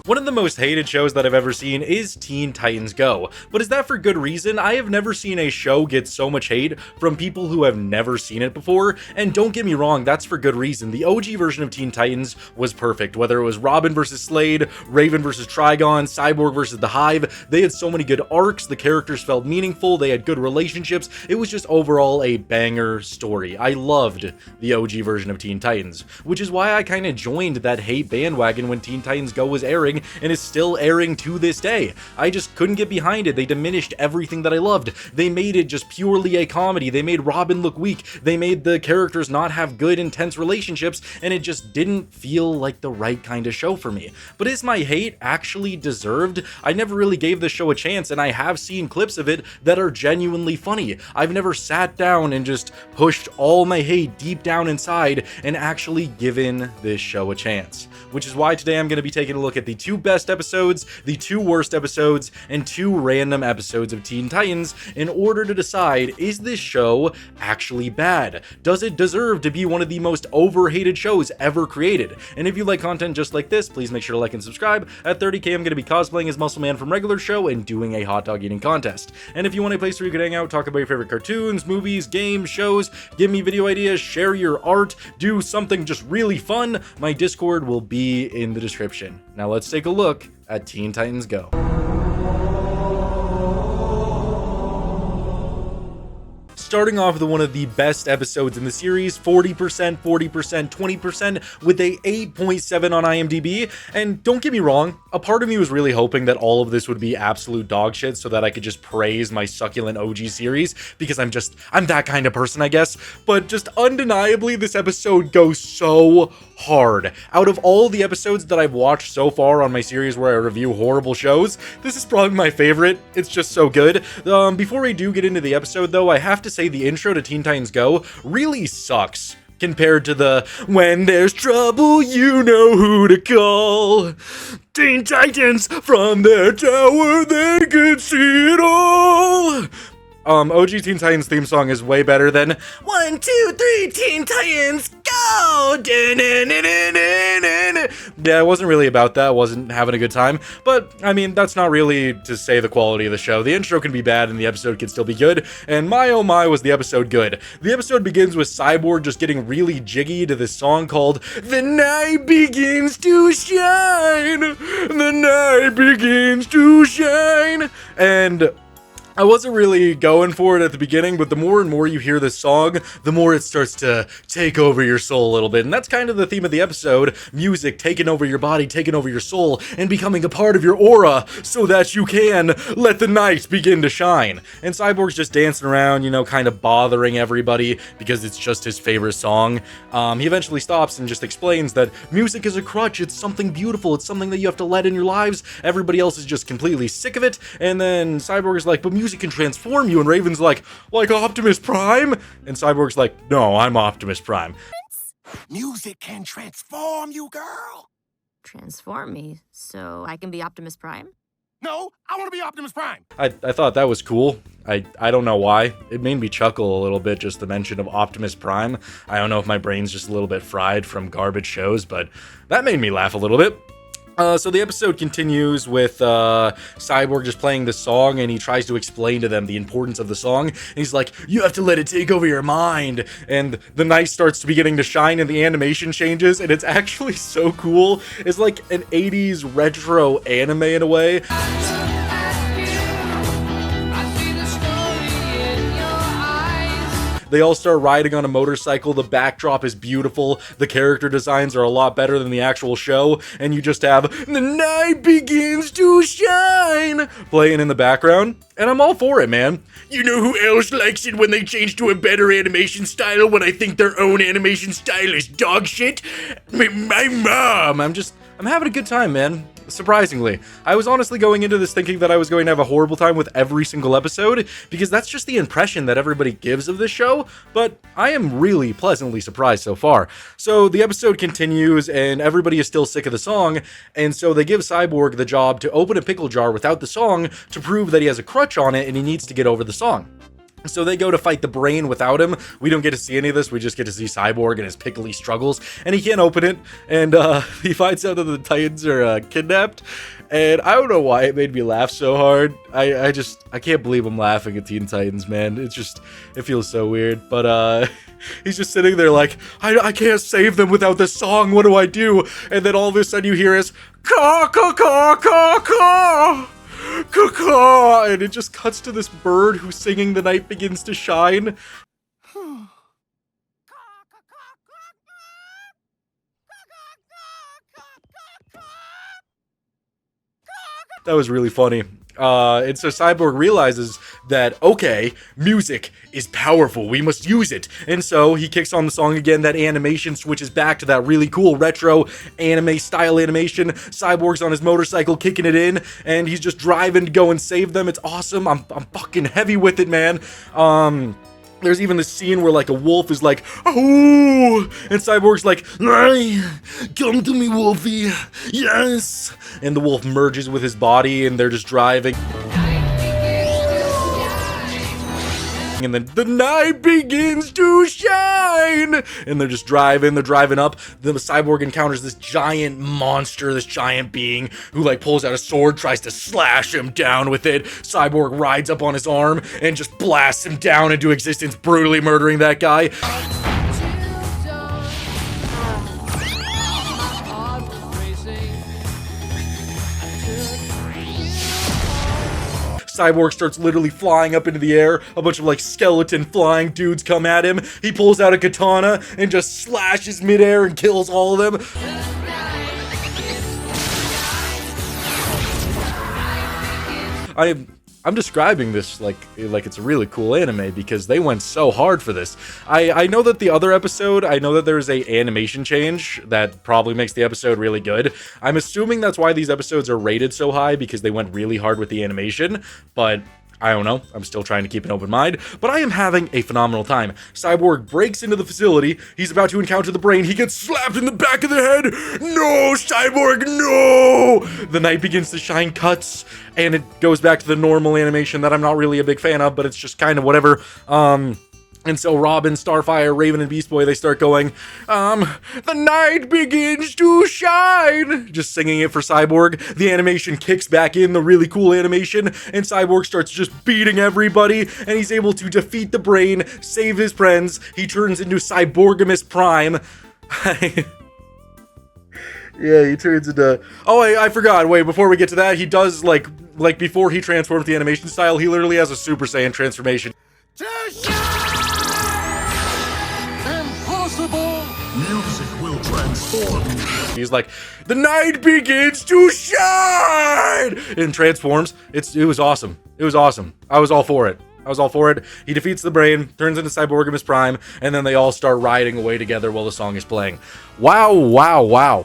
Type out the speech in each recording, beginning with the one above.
One of the most hated shows that I've ever seen is Teen Titans Go, but is that for good reason? I have never seen a show get so much hate from people who have never seen it before, and don't get me wrong, that's for good reason. The OG version of Teen Titans was perfect, whether it was Robin versus Slade, Raven versus Trigon, Cyborg versus the Hive. They had so many good arcs, the characters felt meaningful, they had good relationships, it was just overall a banger story. I loved the OG version of Teen Titans, which is why I kind of joined that hate bandwagon when Teen Titans Go was airing, and is still airing to this day. I just couldn't get behind it. They diminished everything that I loved. They made it just purely a comedy. They made Robin look weak. They made the characters not have good, intense relationships, and it just didn't feel like the right kind of show for me. But is my hate actually deserved? I never really gave this show a chance, and I have seen clips of it that are genuinely funny. I've never sat down and just pushed all my hate deep down inside and actually given this show a chance. Which is why today I'm going to be taking a look at the 2 best episodes, the 2 worst episodes, and 2 random episodes of Teen Titans in order to decide, is this show actually bad? Does it deserve to be one of the most overhated shows ever created? And if you like content just like this, please make sure to like and subscribe. At 30k, I'm going to be cosplaying as Muscle Man from Regular Show and doing a hot dog eating contest. And if you want a place where you can hang out, talk about your favorite cartoons, movies, games, shows, give me video ideas, share your art, do something just really fun, my Discord will be in the description. Now let's take a look at Teen Titans Go. Starting off with one of the best episodes in the series, 40%, 40%, 20%, with a 8.7 on IMDb. And don't get me wrong, a part of me was really hoping that all of this would be absolute dog shit so that I could just praise my succulent OG series, because I'm that kind of person, I guess. But just undeniably, this episode goes so hard. Out of all the episodes that I've watched so far on my series where I review horrible shows, this is probably my favorite. It's just so good. Before I do get into the episode though, I have to say the intro to Teen Titans Go really sucks compared to the "when there's trouble you know who to call. Teen Titans, from their tower they can see it all." OG Teen Titans theme song is way better than 1, 2, 3 Teen Titans Go! Yeah, it wasn't really about that. I wasn't having a good time. But, I mean, that's not really to say the quality of the show. The intro can be bad and the episode can still be good. And my oh my was the episode good. The episode begins with Cyborg just getting really jiggy to this song called "The Night Begins to Shine! The Night Begins to Shine!" And I wasn't really going for it at the beginning, but the more and more you hear this song, the more it starts to take over your soul a little bit. And that's kind of the theme of the episode. Music taking over your body, taking over your soul, and becoming a part of your aura so that you can let the night begin to shine. And Cyborg's just dancing around, you know, kind of bothering everybody because it's just his favorite song. He eventually stops and just explains that music is a crutch. It's something beautiful. It's something that you have to let in your lives. Everybody else is just completely sick of it. And then Cyborg is like, "But music can transform you," and Raven's like Optimus Prime? And Cyborg's like, "No, I'm Optimus Prime." Music can transform you, girl. Transform me so I can be Optimus Prime? No, I want to be Optimus Prime. I thought that was cool. I don't know why. It made me chuckle a little bit, just the mention of Optimus Prime. I don't know if my brain's just a little bit fried from garbage shows, but that made me laugh a little bit. So the episode continues with Cyborg just playing this song, and he tries to explain to them the importance of the song. And he's like, "You have to let it take over your mind." And the night starts to beginning to shine, and the animation changes, and it's actually so cool. It's like an 80s retro anime in a way. They all start riding on a motorcycle, the backdrop is beautiful, the character designs are a lot better than the actual show, and you just have "The Night Begins to Shine" playing in the background, and I'm all for it, man. You know who else likes it when they change to a better animation style when I think their own animation style is dog shit? My mom! I'm having a good time, man. Surprisingly. I was honestly going into this thinking that I was going to have a horrible time with every single episode, because that's just the impression that everybody gives of this show, but I am really pleasantly surprised so far. So the episode continues, and everybody is still sick of the song, and so they give Cyborg the job to open a pickle jar without the song to prove that he has a crutch on it and he needs to get over the song. So they go to fight the brain without him. We don't get to see any of this. We just get to see Cyborg and his pickly struggles. And he can't open it. And he finds out that the Titans are kidnapped. And I don't know why it made me laugh so hard. I can't believe I'm laughing at Teen Titans, man. It feels so weird. But he's just sitting there like, I can't save them without this song. What do I do? And then all of a sudden you hear is, caw, caw, caw, caw, caw. Caw-caw! And it just cuts to this bird who's singing "The Night Begins to Shine." That was really funny. And so Cyborg realizes that, okay, music is powerful, we must use it. And so he kicks on the song again, that animation switches back to that really cool retro anime style animation. Cyborg's on his motorcycle kicking it in, and he's just driving to go and save them. It's awesome. I'm fucking heavy with it, man. There's even this scene where, like, a wolf is like, oh, and Cyborg's like, come to me, Wolfie, yes. And the wolf merges with his body, and they're just driving. And then the night begins to shine, and they're just driving, they're driving up. Then the Cyborg encounters this giant monster, this giant being who like pulls out a sword, tries to slash him down with it. Cyborg rides up on his arm and just blasts him down into existence, brutally murdering that guy. Cyborg starts literally flying up into the air. A bunch of like skeleton flying dudes come at him. He pulls out a katana and just slashes midair and kills all of them. I'm describing this like it's a really cool anime because they went so hard for this. I know that the other episode, I know that there's a animation change that probably makes the episode really good. I'm assuming that's why these episodes are rated so high, because they went really hard with the animation, but I don't know. I'm still trying to keep an open mind, but I am having a phenomenal time. Cyborg breaks into the facility. He's about to encounter the brain. He gets slapped in the back of the head. No, Cyborg, no! The night begins to shine, cuts, and it goes back to the normal animation that I'm not really a big fan of, but it's just kind of whatever. And so Robin, Starfire, Raven, and Beast Boy, they start going, the night begins to shine, just singing it for Cyborg. The animation kicks back in, the really cool animation, and Cyborg starts just beating everybody, and he's able to defeat the brain, save his friends. He turns into Cyborgimus Prime. Yeah, he turns into... Oh, I forgot. Wait, before we get to that, he does, like before he transforms the animation style, he literally has a Super Saiyan transformation. Music will transform you. He's like, the night begins to shine! And transforms. It was awesome. It was awesome. I was all for it. He defeats the brain, turns into Cyborgimus Prime, and then they all start riding away together while the song is playing. Wow, wow, wow.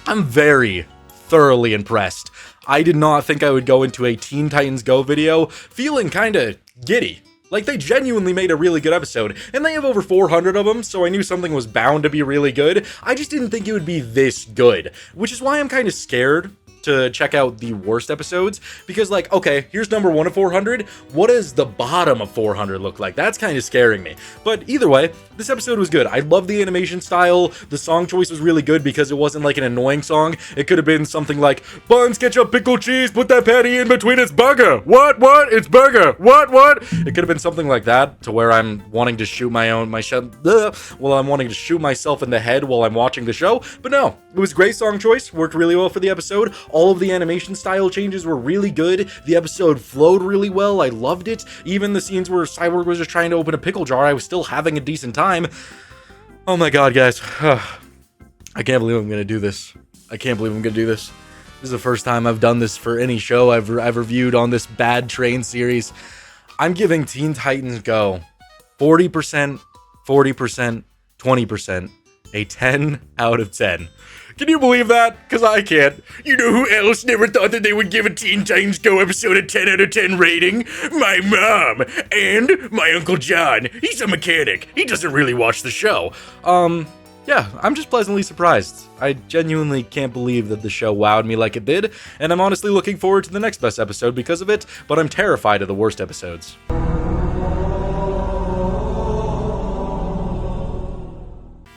I'm very thoroughly impressed. I did not think I would go into a Teen Titans Go video feeling kinda giddy. Like, they genuinely made a really good episode, and they have over 400 of them, so I knew something was bound to be really good. I just didn't think it would be this good, which is why I'm kind of scared to check out the worst episodes, because like, okay, here's number 1 of 400. What does the bottom of 400 look like? That's kind of scaring me. But either way, this episode was good. I love the animation style. The song choice was really good because it wasn't like an annoying song. It could have been something like, buns, ketchup, pickle, cheese, put that patty in between, it's burger. What? It's burger. What? It could have been something like that, to where I'm wanting to shoot I'm wanting to shoot myself in the head while I'm watching the show. But no, it was a great song choice. Worked really well for the episode. All of the animation style changes were really good. The episode flowed really well. I loved it. Even the scenes where Cyborg was just trying to open a pickle jar, I was still having a decent time. Oh my god, guys. I can't believe I'm gonna do this. This is the first time I've done this for any show I've reviewed on this bad train series. I'm giving Teen Titans Go 40%, 40%, 20%, a 10 out of 10. Can you believe that? Because I can't. You know who else never thought that they would give a Teen Titans Go episode a 10 out of 10 rating? My mom! And my Uncle John. He's a mechanic. He doesn't really watch the show. yeah, I'm just pleasantly surprised. I genuinely can't believe that the show wowed me like it did, and I'm honestly looking forward to the next best episode because of it, but I'm terrified of the worst episodes.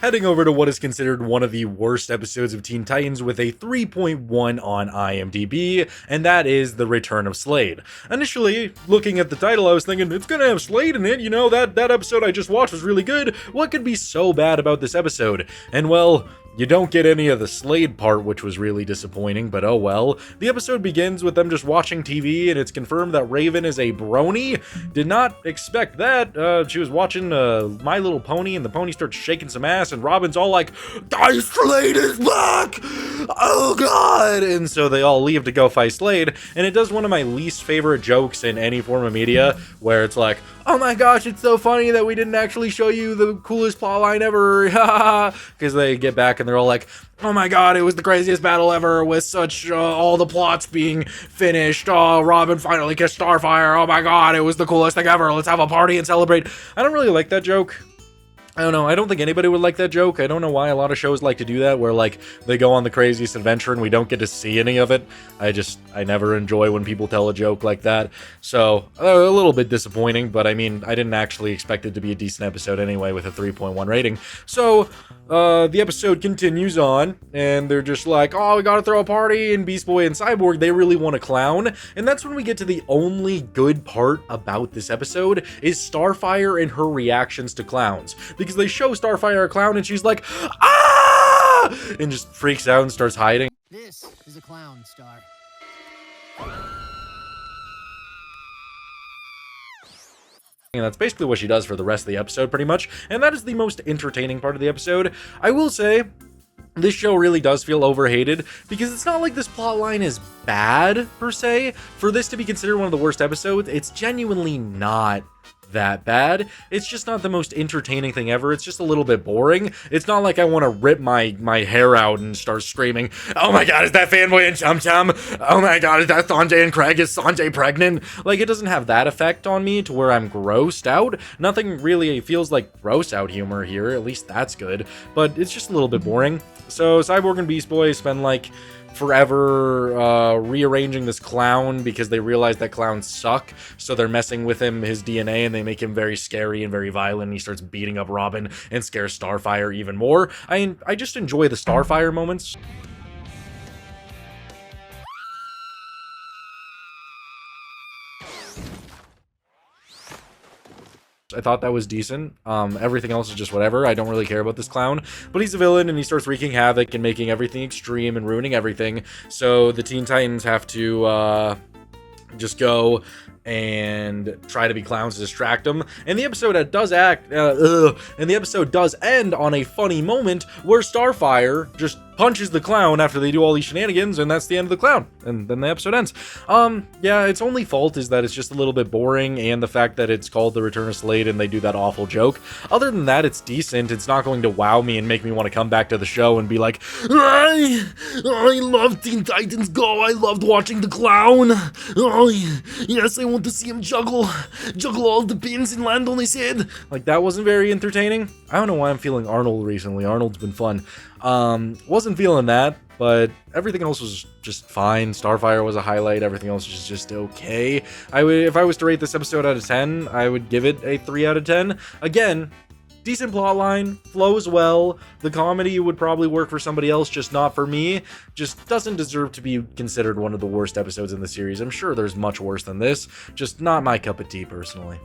Heading over to what is considered one of the worst episodes of Teen Titans with a 3.1 on IMDb, and that is The Return of Slade. Initially, looking at the title, I was thinking, it's gonna have Slade in it, you know, that episode I just watched was really good. What could be so bad about this episode? And well, you don't get any of the Slade part, which was really disappointing, but oh well. The episode begins with them just watching TV, and it's confirmed that Raven is a brony. Did not expect that. She was watching My Little Pony, and the pony starts shaking some ass, and Robin's all like, Slade is back! Oh god! And so they all leave to go fight Slade, and it does one of my least favorite jokes in any form of media, where it's like, oh my gosh, it's so funny that we didn't actually show you the coolest plotline ever, because they get back and they're all like, oh my god, it was the craziest battle ever with such all the plots being finished. Oh, Robin finally kissed Starfire. Oh my god, it was the coolest thing ever. Let's have a party and celebrate. I don't really like that joke. I don't know, I don't think anybody would like that joke. I don't know why a lot of shows like to do that, where like they go on the craziest adventure and we don't get to see any of it. I never enjoy when people tell a joke like that. So, a little bit disappointing, but I mean, I didn't actually expect it to be a decent episode anyway with a 3.1 rating. So, the episode continues on, and they're just like, oh, we gotta throw a party, and Beast Boy and Cyborg, they really want to clown. And that's when we get to the only good part about this episode, is Starfire and her reactions to clowns. Because they show Starfire a clown, and she's like, ah! And just freaks out and starts hiding. This is a clown, Star. And that's basically what she does for the rest of the episode, pretty much. And that is the most entertaining part of the episode. I will say, this show really does feel overhated, because it's not like this plotline is bad, per se. For this to be considered one of the worst episodes, it's genuinely not that bad. It's just not the most entertaining thing ever. It's just a little bit boring. It's not like I want to rip my hair out and start screaming, oh my god, is that Fanboy and Chum Chum? Oh my god, is that Sanjay and Craig? Is Sanjay pregnant? Like, it doesn't have that effect on me to where I'm grossed out. Nothing really feels like gross out humor here, at least that's good, but it's just a little bit boring. So Cyborg and Beast Boy spend like forever rearranging this clown because they realize that clowns suck, so they're messing with him, his DNA, and they make him very scary and very violent, and he starts beating up Robin and scares Starfire even more. I just enjoy the Starfire moments. I thought that was decent. Everything else is just whatever. I don't really care about this clown, but he's a villain and he starts wreaking havoc and making everything extreme and ruining everything. So the Teen Titans have to just go and try to be clowns to distract them. And the episode does end on a funny moment where Starfire just punches the clown after they do all these shenanigans, and that's the end of the clown, and then the episode ends. Yeah, its only fault is that it's just a little bit boring, and the fact that it's called The Return of Slade and they do that awful joke. Other than that, it's decent. It's not going to wow me and make me want to come back to the show and be like, I love Teen Titans Go, I loved watching the clown. Oh, yes, I want to see him juggle all the pins and land on his head. Like, that wasn't very entertaining. I don't know why I'm feeling Arnold recently. Arnold's been fun. Wasn't feeling that, but everything else was just fine. Starfire was a highlight. Everything else was just okay. If I was to rate this episode out of 10, I would give it a 3 out of 10. Again, decent plotline, flows well. The comedy would probably work for somebody else, just not for me. Just doesn't deserve to be considered one of the worst episodes in the series. I'm sure there's much worse than this, just not my cup of tea personally.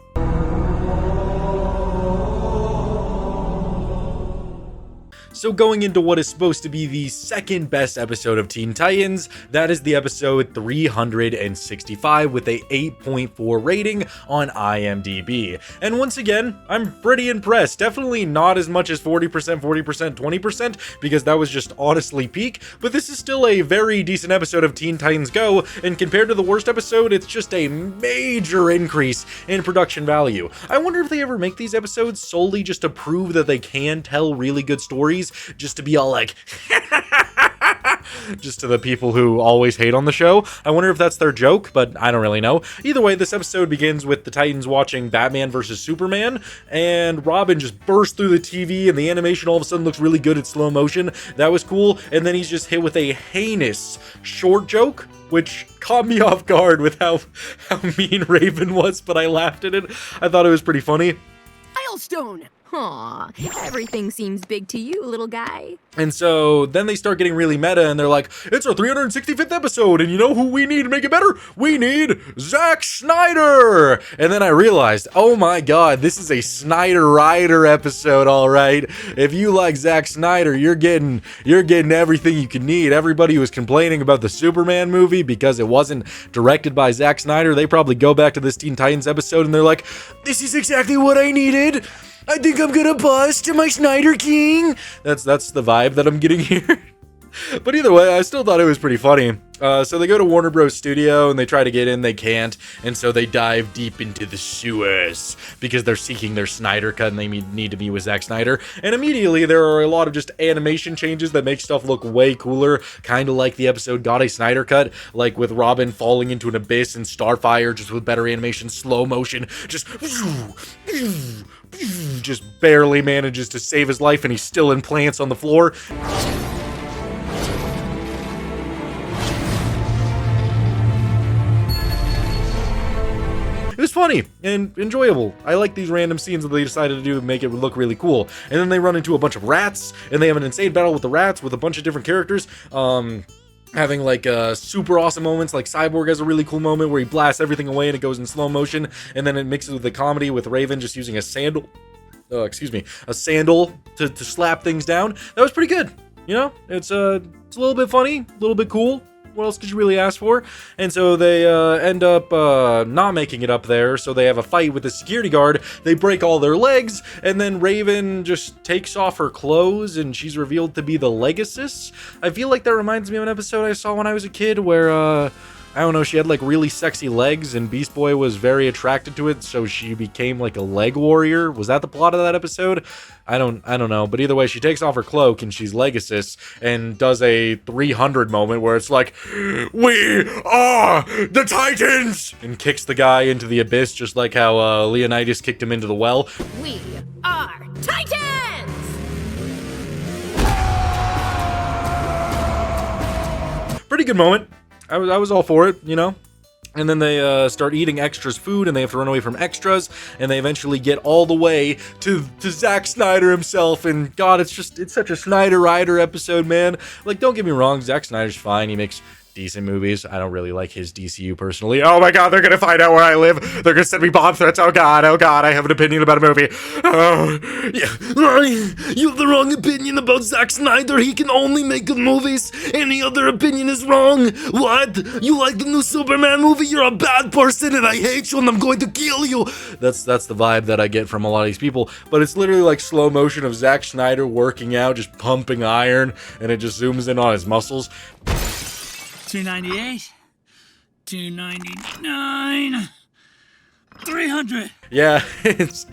So going into what is supposed to be the second best episode of Teen Titans, that is the episode 365 with a 8.4 rating on IMDb. And once again, I'm pretty impressed. Definitely not as much as 40%, 20%, because that was just honestly peak, but this is still a very decent episode of Teen Titans Go, and compared to the worst episode, it's just a major increase in production value. I wonder if they ever make these episodes solely just to prove that they can tell really good stories, just to be all like, Just to the people who always hate on the show. I wonder if that's their joke, but I don't really know. Either way, this episode begins with the Titans watching Batman versus Superman, and Robin just bursts through the TV, and the animation all of a sudden looks really good at slow motion. That was cool. And then he's just hit with a heinous short joke, which caught me off guard with how mean Raven was, but I laughed at it. I thought it was pretty funny. Milestone! Aw, everything seems big to you, little guy. And so then they start getting really meta, and they're like, it's our 365th episode, and you know who we need to make it better? We need Zack Snyder! And then I realized, oh my god, this is a Snyder Rider episode, alright. If you like Zack Snyder, you're getting everything you can need. Everybody was complaining about the Superman movie because it wasn't directed by Zack Snyder. They probably go back to this Teen Titans episode, and they're like, this is exactly what I needed. I think I'm gonna bust my Snyder King. That's the vibe that I'm getting here. But either way, I still thought it was pretty funny. So they go to Warner Bros. Studio and they try to get in, they can't, and so they dive deep into the sewers because they're seeking their Snyder cut and they need to be with Zack Snyder. And immediately there are a lot of just animation changes that make stuff look way cooler, kind of like the episode got a Snyder cut, like with Robin falling into an abyss and Starfire just with better animation, slow motion, just barely manages to save his life and he still implants on the floor. It was funny and enjoyable. I like these random scenes that they decided to do to make it look really cool. And then they run into a bunch of rats, and they have an insane battle with the rats with a bunch of different characters. Having like super awesome moments, like Cyborg has a really cool moment where he blasts everything away and it goes in slow motion, and then it mixes with the comedy with Raven just using a sandal. A sandal to slap things down. That was pretty good. You know, it's a little bit funny, a little bit cool. What else could you really ask for? And so they end up not making it up there, so they have a fight with the security guard. They break all their legs, and then Raven just takes off her clothes, and she's revealed to be the Legacy. I feel like that reminds me of an episode I saw when I was a kid where, I don't know, she had like really sexy legs, and Beast Boy was very attracted to it, so she became like a leg warrior. Was that the plot of that episode? I don't know, but either way, she takes off her cloak and she's Legacy and does a 300 moment where it's like, we are the Titans, and kicks the guy into the abyss, just like how Leonidas kicked him into the well. We are Titans! Pretty good moment. I was all for it, you know. And then they start eating extras food, and they have to run away from extras, and they eventually get all the way to Zack Snyder himself. And God, it's such a Snyder Rider episode, man. Like, don't get me wrong, Zack Snyder's fine. He makes decent movies. I don't really like his DCU personally. Oh my god, they're gonna find out where I live. They're gonna send me bomb threats. Oh god, I have an opinion about a movie. Oh, yeah. You have the wrong opinion about Zack Snyder. He can only make good movies. Any other opinion is wrong. What? You like the new Superman movie? You're a bad person and I hate you and I'm going to kill you. That's the vibe that I get from a lot of these people. But it's literally like slow motion of Zack Snyder working out, just pumping iron, and it just zooms in on his muscles. 298, 299, 300. Yeah, it's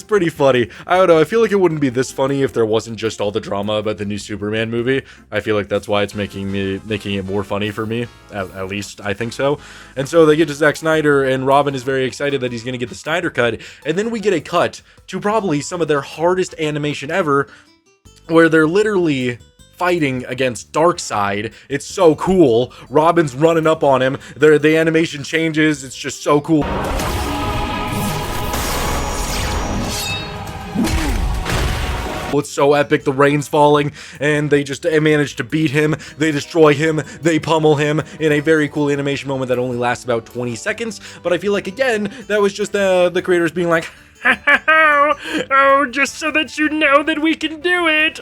pretty funny. I don't know, I feel like it wouldn't be this funny if there wasn't just all the drama about the new Superman movie. I feel like that's why it's making it more funny for me. At least I think so. And so they get to Zack Snyder, and Robin is very excited that he's gonna get the Snyder cut, and then we get a cut to probably some of their hardest animation ever, where they're literally fighting against Darkseid. It's so cool. Robin's running up on him. The animation changes. It's just so cool. It's so epic. The rain's falling, and they just manage to beat him. They destroy him. They pummel him in a very cool animation moment that only lasts about 20 seconds. But I feel like, again, that was just the creators being like, oh, just so that you know that we can do it.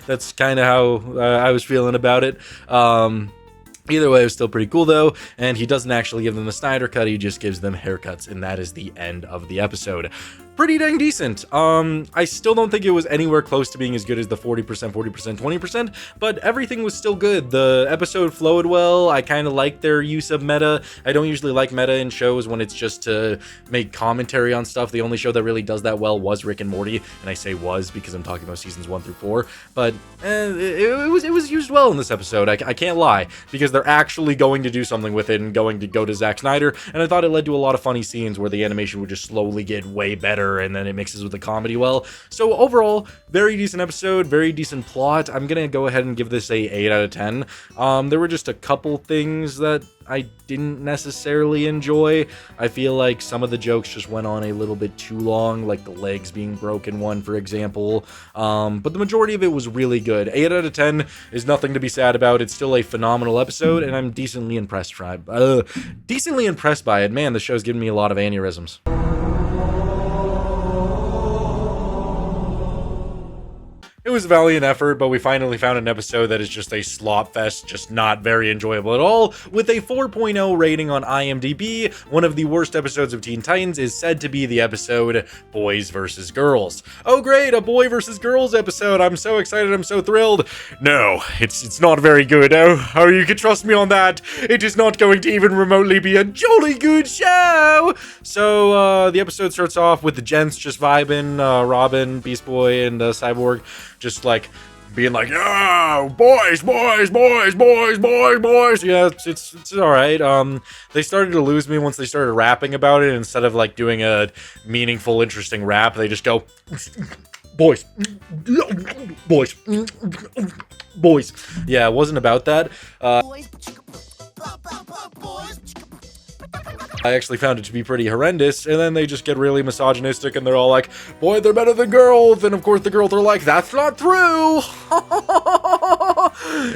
That's kind of how I was feeling about it. Either way, it was still pretty cool though, and he doesn't actually give them the Snyder cut, he just gives them haircuts, and that is the end of the episode. Pretty dang decent. I still don't think it was anywhere close to being as good as the 40%, 40%, 20%, but everything was still good. The episode flowed well. I kind of like their use of meta. I don't usually like meta in shows when it's just to make commentary on stuff. The only show that really does that well was Rick and Morty, and I say was because I'm talking about seasons 1 through 4, but it was used well in this episode. I can't lie, because they're actually going to do something with it and going to go to Zack Snyder, and I thought it led to a lot of funny scenes where the animation would just slowly get way better, and then it mixes with the comedy well. So overall, very decent episode, very decent plot. I'm gonna go ahead and give this a 8 out of 10. There were just a couple things that I didn't necessarily enjoy. I feel like some of the jokes just went on a little bit too long, like the legs being broken one, for example. But the majority of it was really good. 8 out of 10 is nothing to be sad about. It's still a phenomenal episode, and I'm decently impressed by it. Man, the show's giving me a lot of aneurysms. It was a valiant effort, but we finally found an episode that is just a slop fest, just not very enjoyable at all. With a 4.0 rating on IMDb, one of the worst episodes of Teen Titans is said to be the episode Boys vs. Girls. Oh great, a boy versus girls episode. I'm so excited, I'm so thrilled. No, it's not very good. Oh, you can trust me on that. It is not going to even remotely be a jolly good show. So, the episode starts off with the gents just vibing, Robin, Beast Boy, and Cyborg just like being like, yeah, boys. Yeah, it's all right. They started to lose me once they started rapping about it. Instead of like doing a meaningful, interesting rap, they just go, boys. Yeah, it wasn't about that. I actually found it to be pretty horrendous, and then they just get really misogynistic, and they're all like, boy, they're better than girls, and of course the girls are like, that's not true!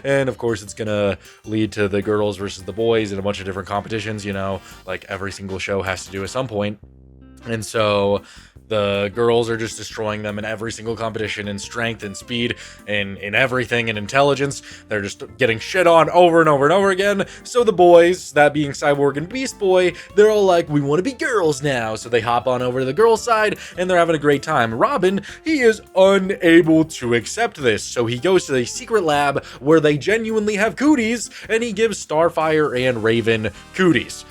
And of course it's gonna lead to the girls versus the boys in a bunch of different competitions, you know, like every single show has to do at some point. And so the girls are just destroying them in every single competition in strength and speed and in everything and intelligence. They're just getting shit on over and over and over again. So the boys, that being Cyborg and Beast Boy, they're all like, we want to be girls now. So they hop on over to the girls' side and they're having a great time. Robin, he is unable to accept this. So he goes to a secret lab where they genuinely have cooties and he gives Starfire and Raven cooties.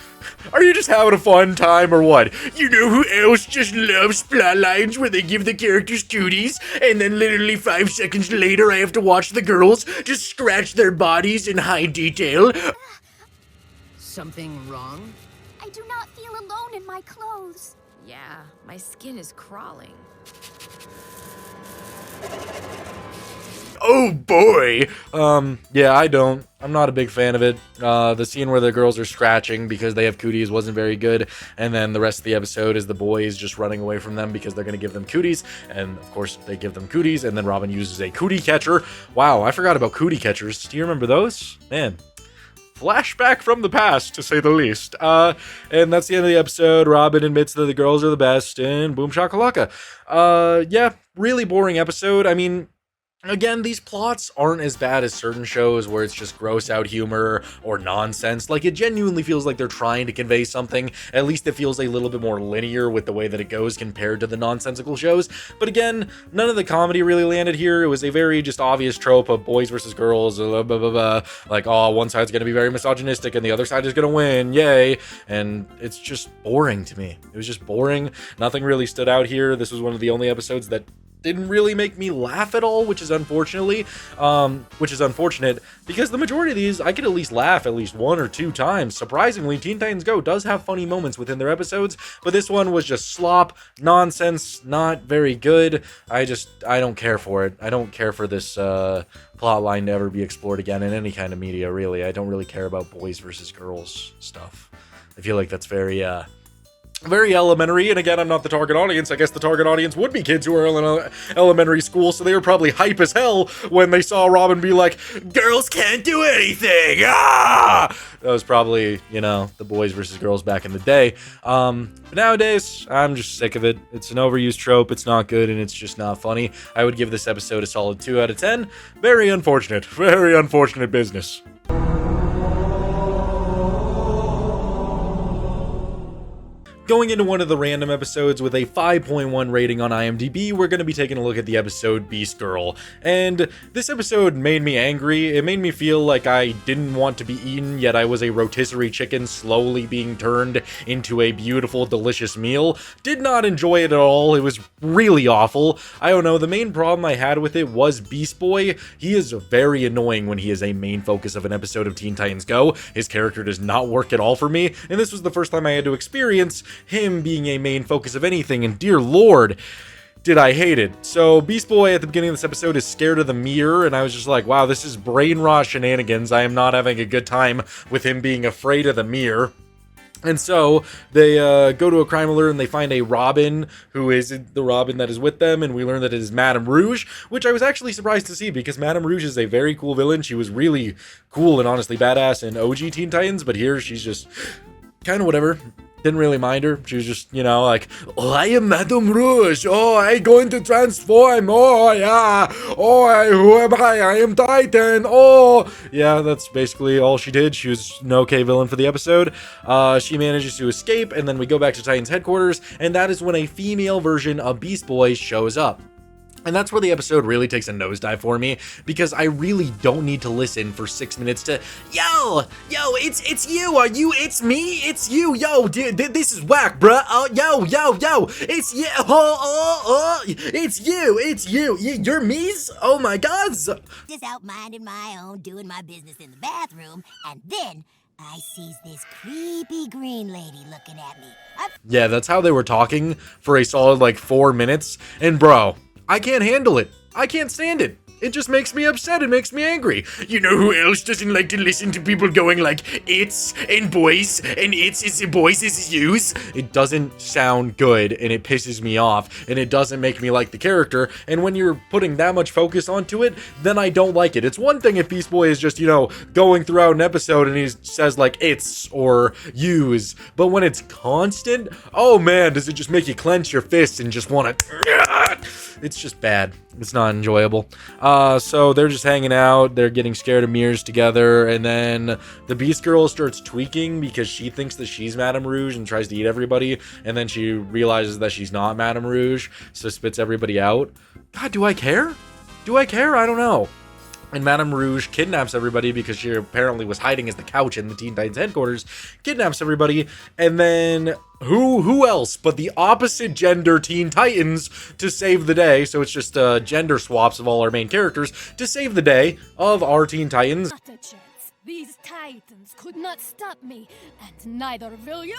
Are you just having a fun time or what? You know who else just loves plot lines where they give the characters cooties and then literally 5 seconds later I have to watch the girls just scratch their bodies in high detail? Something wrong? I do not feel alone in my clothes. Yeah, my skin is crawling. Oh boy! Yeah, I'm not a big fan of it. The scene where the girls are scratching because they have cooties wasn't very good, and then the rest of the episode is the boys just running away from them because they're gonna give them cooties, and of course they give them cooties, and then Robin uses a cootie catcher. Wow, I forgot about cootie catchers. Do you remember those? Man. Flashback from the past, to say the least. And that's the end of the episode. Robin admits that the girls are the best, and boom shakalaka. Yeah, really boring episode. I mean, again, these plots aren't as bad as certain shows where it's just gross out humor or nonsense. Like, it genuinely feels like they're trying to convey something. At least it feels a little bit more linear with the way that it goes compared to the nonsensical shows. But again, none of the comedy really landed here. It was a very just obvious trope of boys versus girls, blah, blah, blah, blah. Like, oh, one side's gonna be very misogynistic and the other side is gonna win, yay. And it's just boring to me. It was just boring. Nothing really stood out here. This was one of the only episodes that didn't really make me laugh at all, which is unfortunate because the majority of these I could at least laugh at least 1 or 2 times. Surprisingly, Teen Titans Go does have funny moments within their episodes, but this one was just slop, nonsense, not very good. I don't care for it. I don't care for this plot line to ever be explored again in any kind of media, really. I don't really care about boys versus girls stuff. I feel like that's very elementary, and again, I'm not the target audience. I guess the target audience would be kids who are in elementary school, so they were probably hype as hell when they saw Robin be like, girls can't do anything, ah! That was probably, you know, the boys versus girls back in the day. But nowadays, I'm just sick of it. It's an overused trope, it's not good, and it's just not funny. I would give this episode a solid 2 out of 10. Very unfortunate business. Going into one of the random episodes with a 5.1 rating on IMDb, we're going to be taking a look at the episode Beast Girl. And this episode made me angry. It made me feel like I didn't want to be eaten, yet I was a rotisserie chicken slowly being turned into a beautiful, delicious meal. Did not enjoy it at all. It was really awful. I don't know, the main problem I had with it was Beast Boy. He is very annoying when he is a main focus of an episode of Teen Titans Go. His character does not work at all for me, and this was the first time I had to experience him being a main focus of anything, and dear lord, did I hate it. So Beast Boy at the beginning of this episode is scared of the mirror, and I was just like, wow, this is brain rot shenanigans. I am not having a good time with him being afraid of the mirror. And so they go to a crime alert and they find a Robin, who is the Robin that is with them, and we learn that it is Madame Rouge, which I was actually surprised to see because Madame Rouge is a very cool villain. She was really cool and honestly badass in OG Teen Titans, but here she's just kind of whatever. Didn't really mind her. She was just, you know, like, oh, I am Madame Rouge. Oh, I'm going to transform. Oh, yeah. Oh, who am I? I am Titan. Oh, yeah, that's basically all she did. She was an okay villain for the episode. She manages to escape, and then we go back to Titan's headquarters, and that is when a female version of Beast Boy shows up. And that's where the episode really takes a nosedive for me, because I really don't need to listen for 6 minutes to, yo, it's you, it's me, it's you, yo, dude, this is whack, bruh, yo, it's you, it's you, you're me's, oh my god. Just out minding my own, doing my business in the bathroom, and then I sees this creepy green lady looking at me. Yeah, that's how they were talking for a solid, like, 4 minutes, and bro, I can't handle it. I can't stand it. It just makes me upset. It makes me angry. You know who else doesn't like to listen to people going like, it's and boys, and it's boys is yous? It doesn't sound good, and it pisses me off, and it doesn't make me like the character, and when you're putting that much focus onto it, then I don't like it. It's one thing if Beast Boy is just, you know, going throughout an episode and he says like, it's, or yous, but when it's constant, oh man, does it just make you clench your fists and just want to... It's just bad. It's not enjoyable. So they're just hanging out. They're getting scared of mirrors together. And then the Beast Girl starts tweaking because she thinks that she's Madame Rouge and tries to eat everybody. And then she realizes that she's not Madame Rouge, so spits everybody out. God, do I care? Do I care? I don't know. And Madame Rouge kidnaps everybody because she apparently was hiding as the couch in the Teen Titans headquarters. Kidnaps everybody, and then who else but the opposite gender Teen Titans to save the day? So it's just gender swaps of all our main characters to save the day of our Teen Titans. Not a chance. These Titans could not stop me, and neither will you.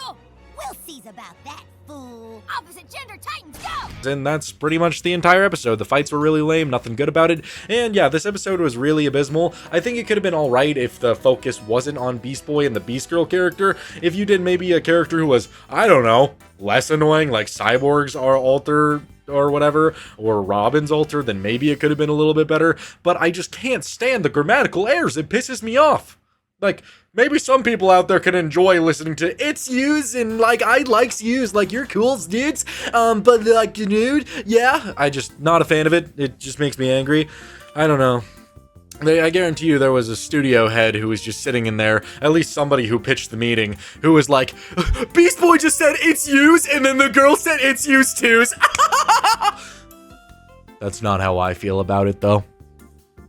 We'll see about that, fool. Opposite gender Titans, go! And that's pretty much the entire episode. The fights were really lame, nothing good about it. And yeah, this episode was really abysmal. I think it could have been alright if the focus wasn't on Beast Boy and the Beast Girl character. If you did maybe a character who was, I don't know, less annoying, like Cyborg's are altered or whatever, or Robin's alter, then maybe it could have been a little bit better. But I just can't stand the grammatical errors. It pisses me off. Like, maybe some people out there can enjoy listening to it's yous and like I likes yous, like you're cool dudes, but like dude, yeah, I just not a fan of it. It just makes me angry. I don't know. I guarantee you there was a studio head who was just sitting in there, at least somebody who pitched the meeting, who was like, Beast Boy just said it's yous, and then the girl said it's yous twos. That's not how I feel about it though.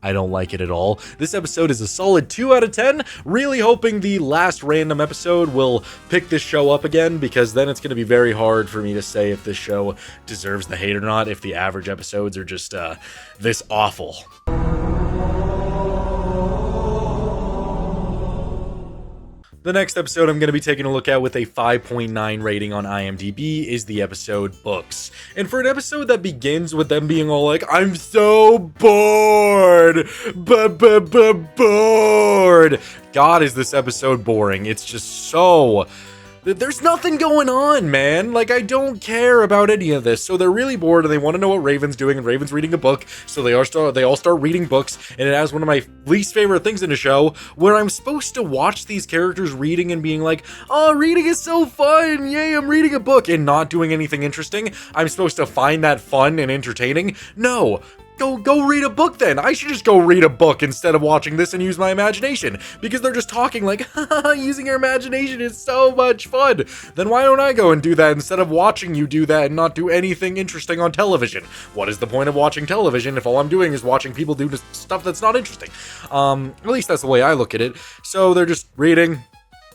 I don't like it at all. This episode is a solid 2 out of 10. Really hoping the last random episode will pick this show up again, because then it's going to be very hard for me to say if this show deserves the hate or not, if the average episodes are just this awful. The next episode I'm going to be taking a look at with a 5.9 rating on IMDb is the episode Books. And for an episode that begins with them being all like, I'm so bored, bored. God, is this episode boring. It's just so... There's nothing going on, man. Like, I don't care about any of this. So they're really bored and they want to know what Raven's doing, and Raven's reading a book. So they all start reading books, and it has one of my least favorite things in a show, where I'm supposed to watch these characters reading and being like, oh, reading is so fun. Yay, I'm reading a book, and not doing anything interesting. I'm supposed to find that fun and entertaining. No. Go read a book then. I should just go read a book instead of watching this and use my imagination, because they're just talking like, using your imagination is so much fun. Then why don't I go and do that instead of watching you do that and not do anything interesting on television? What is the point of watching television if all I'm doing is watching people do stuff that's not interesting? At least that's the way I look at it. So they're just reading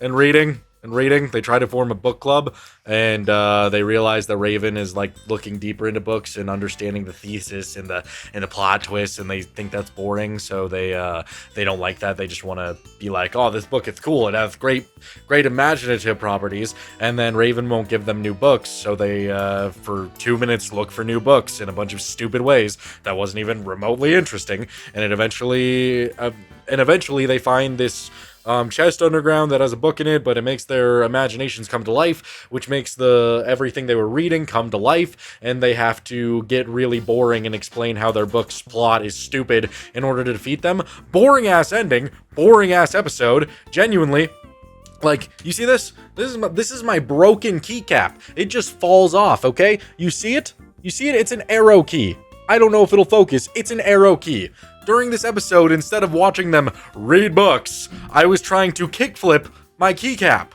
and reading and reading. They try to form a book club, and they realize that Raven is like looking deeper into books and understanding the thesis and the plot twists, and they think that's boring. So they don't like that. They just want to be like, oh, this book is cool. It has great imaginative properties. And then Raven won't give them new books, so they for 2 minutes look for new books in a bunch of stupid ways that wasn't even remotely interesting. And eventually they find this chest underground that has a book in it, but it makes their imaginations come to life, which makes everything they were reading come to life, and they have to get really boring and explain how their book's plot is stupid in order to defeat them. Boring ass ending, boring ass episode, genuinely. Like, you see this? This is my broken keycap. It just falls off, okay? You see it? You see it? It's an arrow key. I don't know if it'll focus. It's an arrow key. During this episode, instead of watching them read books, I was trying to kickflip my keycap.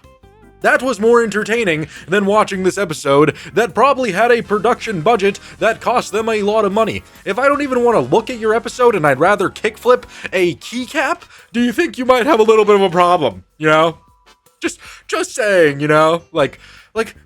That was more entertaining than watching this episode that probably had a production budget that cost them a lot of money. If I don't even want to look at your episode and I'd rather kickflip a keycap, do you think you might have a little bit of a problem? You know? Just saying, you know? Like,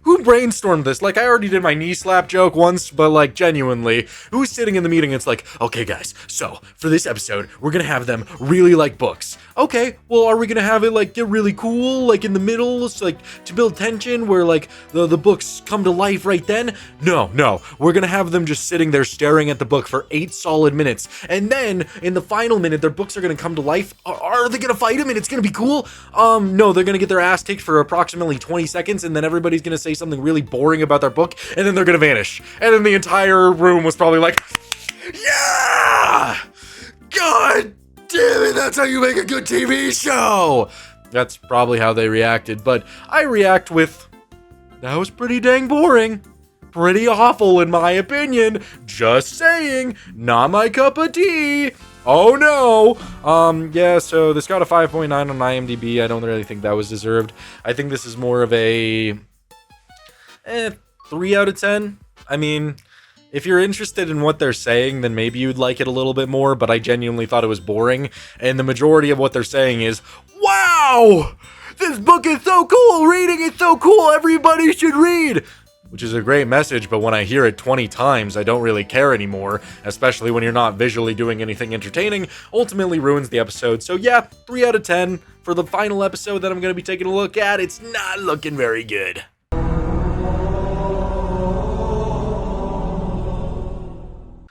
who brainstormed this? Like, I already did my knee slap joke once, but, like, genuinely, who's sitting in the meeting and it's like, okay, guys, so, for this episode, we're gonna have them really like books. Okay, well, are we gonna have it, like, get really cool, like, in the middle, so, like, to build tension, where, like, the books come to life right then? No, we're gonna have them just sitting there staring at the book for 8 solid minutes, and then, in the final minute, their books are gonna come to life. Are they gonna fight him and it's gonna be cool? No, they're gonna get their ass kicked for approximately 20 seconds, and then everybody's gonna say something really boring about their book, and then they're gonna vanish. And then the entire room was probably like, yeah! God damn it, that's how you make a good TV show! That's probably how they reacted, but I react with, that was pretty dang boring. Pretty awful in my opinion. Just saying, not my cup of tea. Oh no! Yeah, so this got a 5.9 on IMDb. I don't really think that was deserved. I think this is more of a 3 out of 10. I mean, if you're interested in what they're saying, then maybe you'd like it a little bit more, but I genuinely thought it was boring, and the majority of what they're saying is, wow! This book is so cool! Reading is so cool! Everybody should read! Which is a great message, but when I hear it 20 times, I don't really care anymore, especially when you're not visually doing anything entertaining. Ultimately ruins the episode. So yeah, 3 out of 10 for the final episode that I'm going to be taking a look at. It's not looking very good.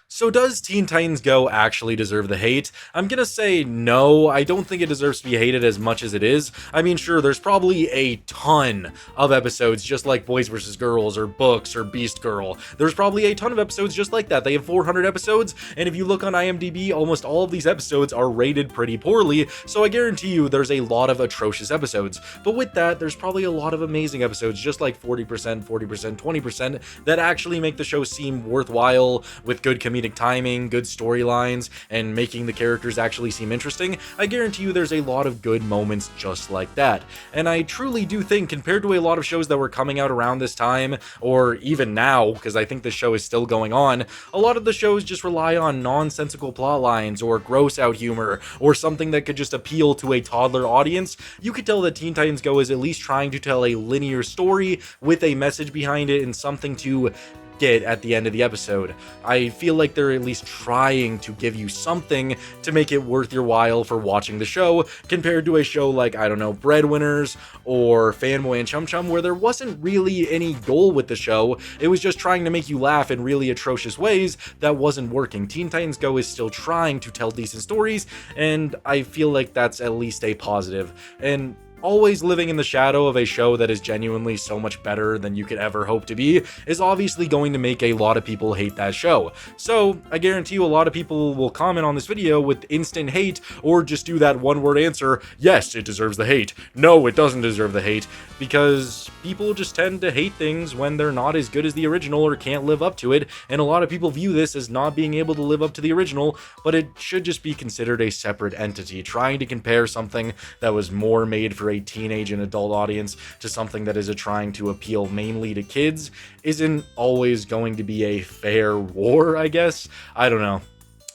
So does Teen Titans Go actually deserve the hate? I'm gonna say no, I don't think it deserves to be hated as much as it is. I mean, sure, there's probably a ton of episodes just like Boys vs. Girls or Books or Beast Girl. There's probably a ton of episodes just like that. They have 400 episodes, and if you look on IMDb, almost all of these episodes are rated pretty poorly, so I guarantee you there's a lot of atrocious episodes. But with that, there's probably a lot of amazing episodes, just like 40%, 20%, that actually make the show seem worthwhile with good comedic timing, good storylines, and making the characters actually seem interesting. I guarantee you there's a lot of good moments just like that. And I truly do think, compared to a lot of shows that were coming out around this time, or even now, because I think the show is still going on, a lot of the shows just rely on nonsensical plot lines, or gross out humor, or something that could just appeal to a toddler audience. You could tell that Teen Titans Go is at least trying to tell a linear story with a message behind it and something to get at the end of the episode. I feel like they're at least trying to give you something to make it worth your while for watching the show, compared to a show like, I don't know, Breadwinners or Fanboy and Chum Chum, where there wasn't really any goal with the show. It was just trying to make you laugh in really atrocious ways that wasn't working. Teen Titans Go is still trying to tell decent stories, and I feel like that's at least a positive. And always living in the shadow of a show that is genuinely so much better than you could ever hope to be is obviously going to make a lot of people hate that show. So I guarantee you a lot of people will comment on this video with instant hate, or just do that one word answer, yes, it deserves the hate, no, it doesn't deserve the hate, because people just tend to hate things when they're not as good as the original or can't live up to it, and a lot of people view this as not being able to live up to the original, but it should just be considered a separate entity. Trying to compare something that was more made for a teenage and adult audience to something that is trying to appeal mainly to kids isn't always going to be a fair war, I guess. I don't know.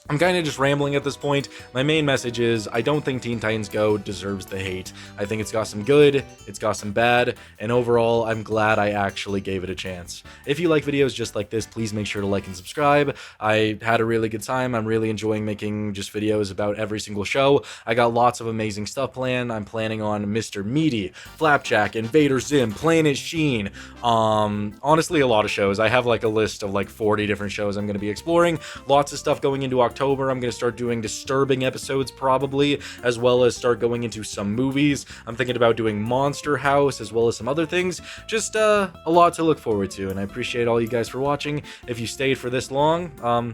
I'm kind of just rambling at this point. My main message is, I don't think Teen Titans Go deserves the hate. I think it's got some good, it's got some bad, and overall, I'm glad I actually gave it a chance. If you like videos just like this, please make sure to like and subscribe. I had a really good time. I'm really enjoying making just videos about every single show. I got lots of amazing stuff planned. I'm planning on Mr. Meaty, Flapjack, Invader Zim, Planet Sheen. Honestly, a lot of shows. I have like a list of like 40 different shows I'm going to be exploring. Lots of stuff going into October. I'm going to start doing disturbing episodes probably, as well as start going into some movies. I'm thinking about doing Monster House, as well as some other things. Just a lot to look forward to, and I appreciate all you guys for watching. If you stayed for this long,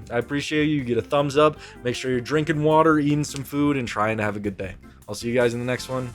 I appreciate you. You get a thumbs up. Make sure you're drinking water, eating some food, and trying to have a good day. I'll see you guys in the next one.